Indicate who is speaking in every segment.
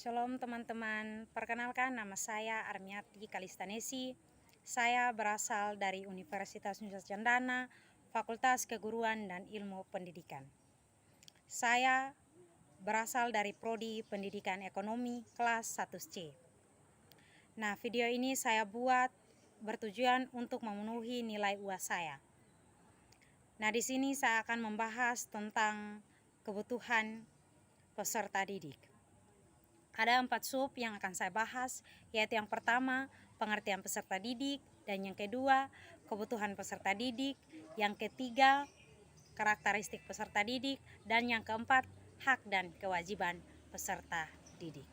Speaker 1: Shalom teman-teman, perkenalkan nama saya Armiati Kalistanesi. Saya berasal dari Universitas Nusa Cendana, Fakultas Keguruan dan Ilmu Pendidikan. Saya berasal dari Prodi Pendidikan Ekonomi kelas 1C. Nah, video ini saya buat bertujuan untuk memenuhi nilai UAS saya. Nah, di sini saya akan membahas tentang kebutuhan peserta didik. Ada 4 sub yang akan saya bahas, yaitu yang pertama, pengertian peserta didik, dan yang kedua, kebutuhan peserta didik, yang ketiga, karakteristik peserta didik, dan yang keempat, hak dan kewajiban peserta didik.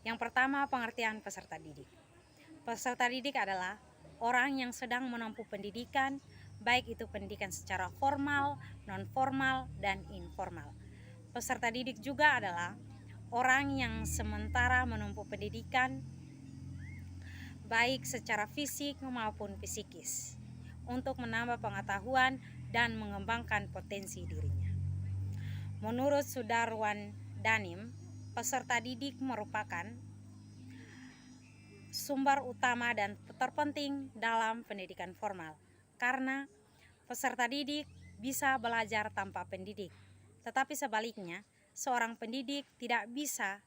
Speaker 1: Yang pertama, pengertian peserta didik. Peserta didik adalah orang yang sedang menempuh pendidikan, baik itu pendidikan secara formal, non-formal, dan informal. Peserta didik juga adalah orang yang sementara menempuh pendidikan baik secara fisik maupun psikis untuk menambah pengetahuan dan mengembangkan potensi dirinya. Menurut Sudarwan Danim, peserta didik merupakan sumber utama dan terpenting dalam pendidikan formal karena peserta didik bisa belajar tanpa pendidik, tetapi sebaliknya seorang pendidik tidak bisa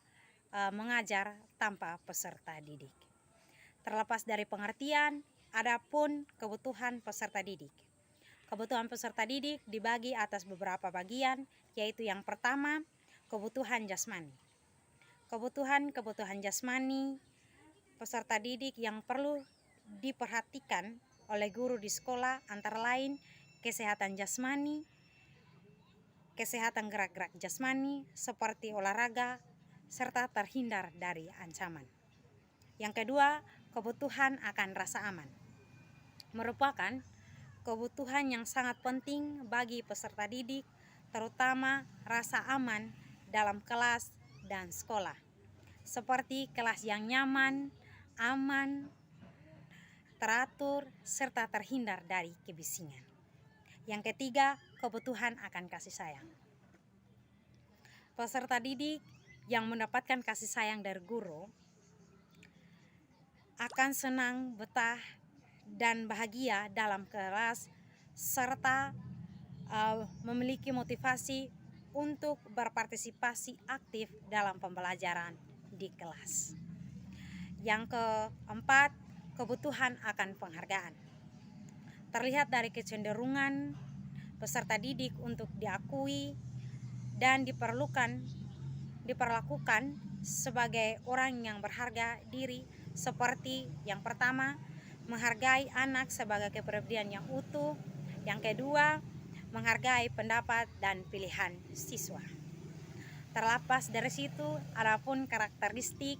Speaker 1: mengajar tanpa peserta didik. Terlepas dari pengertian, adapun kebutuhan peserta didik. Kebutuhan peserta didik dibagi atas beberapa bagian, yaitu yang pertama, kebutuhan jasmani. Kebutuhan jasmani peserta didik yang perlu diperhatikan oleh guru di sekolah antara lain kesehatan jasmani, kesehatan gerak-gerak jasmani seperti olahraga, serta terhindar dari ancaman. Yang kedua, kebutuhan akan rasa aman. Merupakan kebutuhan yang sangat penting bagi peserta didik, terutama rasa aman dalam kelas dan sekolah. Seperti kelas yang nyaman, aman, teratur, serta terhindar dari kebisingan. Yang ketiga, kebutuhan akan kasih sayang. Peserta didik yang mendapatkan kasih sayang dari guru akan senang, betah, dan bahagia dalam kelas serta memiliki motivasi untuk berpartisipasi aktif dalam pembelajaran di kelas. Yang keempat, kebutuhan akan penghargaan. Terlihat dari kecenderungan peserta didik untuk diakui dan diperlakukan sebagai orang yang berharga diri, seperti yang pertama, menghargai anak sebagai kepribadian yang utuh. Yang kedua, menghargai pendapat dan pilihan siswa. Terlepas dari situ, adapun karakteristik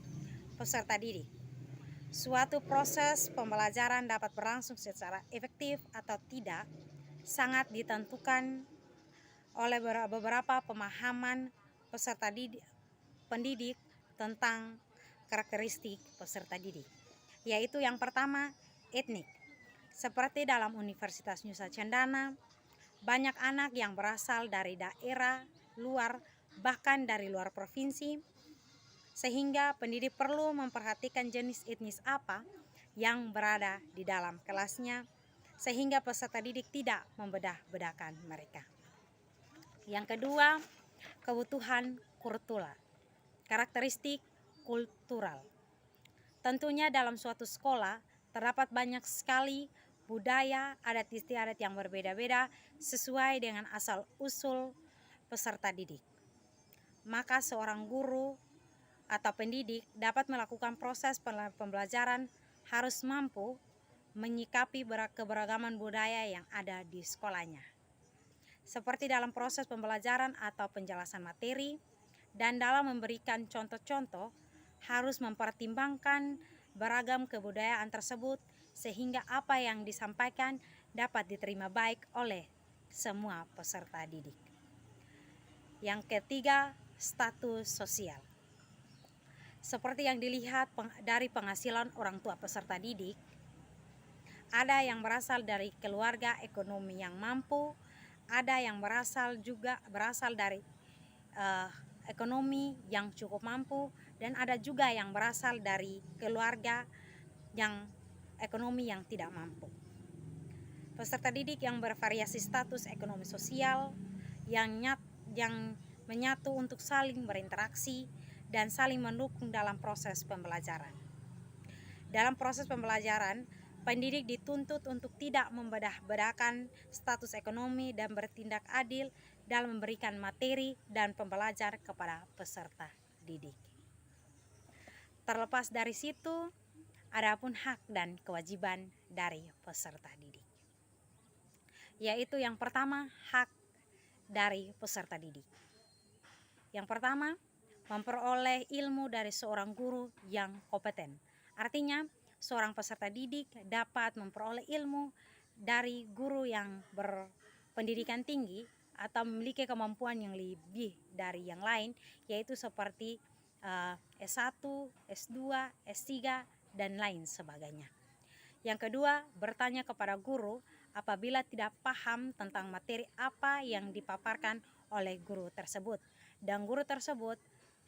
Speaker 1: peserta didik. Suatu proses pembelajaran dapat berlangsung secara efektif atau tidak sangat ditentukan oleh beberapa pemahaman peserta pendidik tentang karakteristik peserta didik, yaitu yang pertama, etnik. Seperti dalam Universitas Nusa Cendana, banyak anak yang berasal dari daerah luar, bahkan dari luar provinsi, sehingga pendidik perlu memperhatikan jenis etnis apa yang berada di dalam kelasnya, sehingga peserta didik tidak membedah-bedahkan mereka. Yang kedua, kebutuhan kultural. Karakteristik kultural. Tentunya dalam suatu sekolah terdapat banyak sekali budaya, adat istiadat yang berbeda-beda sesuai dengan asal-usul peserta didik. Maka seorang guru atau pendidik dapat melakukan proses pembelajaran harus mampu menyikapi keberagaman budaya yang ada di sekolahnya. Seperti dalam proses pembelajaran atau penjelasan materi, dan dalam memberikan contoh-contoh harus mempertimbangkan beragam kebudayaan tersebut sehingga apa yang disampaikan dapat diterima baik oleh semua peserta didik. Yang ketiga, status sosial. Seperti yang dilihat dari penghasilan orang tua peserta didik, ada yang berasal dari keluarga ekonomi yang mampu, ada yang berasal dari ekonomi yang cukup mampu, dan ada juga yang berasal dari keluarga yang ekonomi yang tidak mampu. Peserta didik yang bervariasi status ekonomi sosial yang menyatu untuk saling berinteraksi dan saling mendukung dalam proses pembelajaran. Dalam proses pembelajaran, pendidik dituntut untuk tidak membedah-bedahkan status ekonomi dan bertindak adil dalam memberikan materi dan pembelajar kepada peserta didik. Terlepas dari situ, adapun hak dan kewajiban dari peserta didik, yaitu yang pertama, hak dari peserta didik. Yang pertama, memperoleh ilmu dari seorang guru yang kompeten. Artinya, seorang peserta didik dapat memperoleh ilmu dari guru yang berpendidikan tinggi atau memiliki kemampuan yang lebih dari yang lain, yaitu seperti S1, S2, S3, dan lain sebagainya. Yang kedua, bertanya kepada guru apabila tidak paham tentang materi apa yang dipaparkan oleh guru tersebut, dan guru tersebut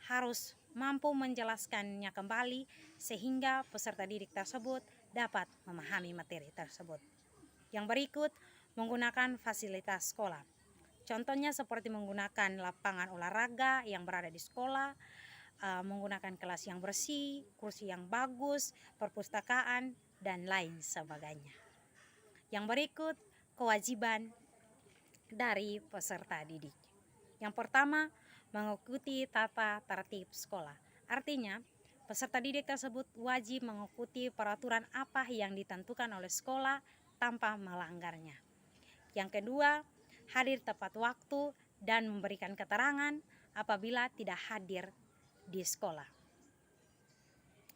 Speaker 1: harus mampu menjelaskannya kembali sehingga peserta didik tersebut dapat memahami materi tersebut. Yang berikut, menggunakan fasilitas sekolah. Contohnya seperti menggunakan lapangan olahraga yang berada di sekolah, menggunakan kelas yang bersih, kursi yang bagus, perpustakaan, dan lain sebagainya. Yang berikut, kewajiban dari peserta didik. Yang pertama, mengikuti tata tertib sekolah. Artinya, peserta didik tersebut wajib mengikuti peraturan apa yang ditentukan oleh sekolah tanpa melanggarnya. Yang kedua, hadir tepat waktu dan memberikan keterangan apabila tidak hadir di sekolah.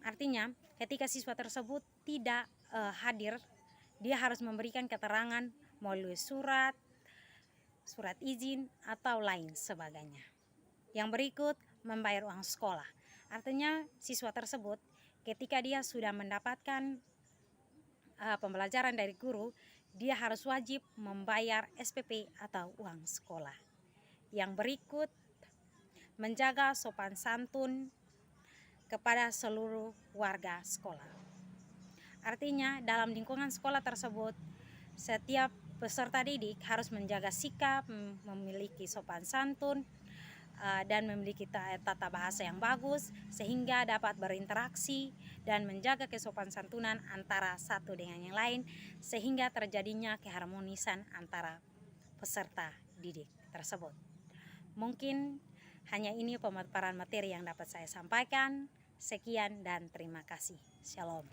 Speaker 1: Artinya, ketika siswa tersebut tidak hadir, dia harus memberikan keterangan melalui surat izin, atau lain sebagainya. Yang berikut, membayar uang sekolah. Artinya siswa tersebut ketika dia sudah mendapatkan pembelajaran dari guru, dia harus wajib membayar SPP atau uang sekolah. Yang berikut, menjaga sopan santun kepada seluruh warga sekolah. Artinya dalam lingkungan sekolah tersebut, setiap peserta didik harus menjaga sikap, memiliki sopan santun, dan memiliki tata bahasa yang bagus sehingga dapat berinteraksi dan menjaga kesopan santunan antara satu dengan yang lain sehingga terjadinya keharmonisan antara peserta didik tersebut. Mungkin hanya ini pemaparan materi yang dapat saya sampaikan. Sekian dan terima kasih. Shalom.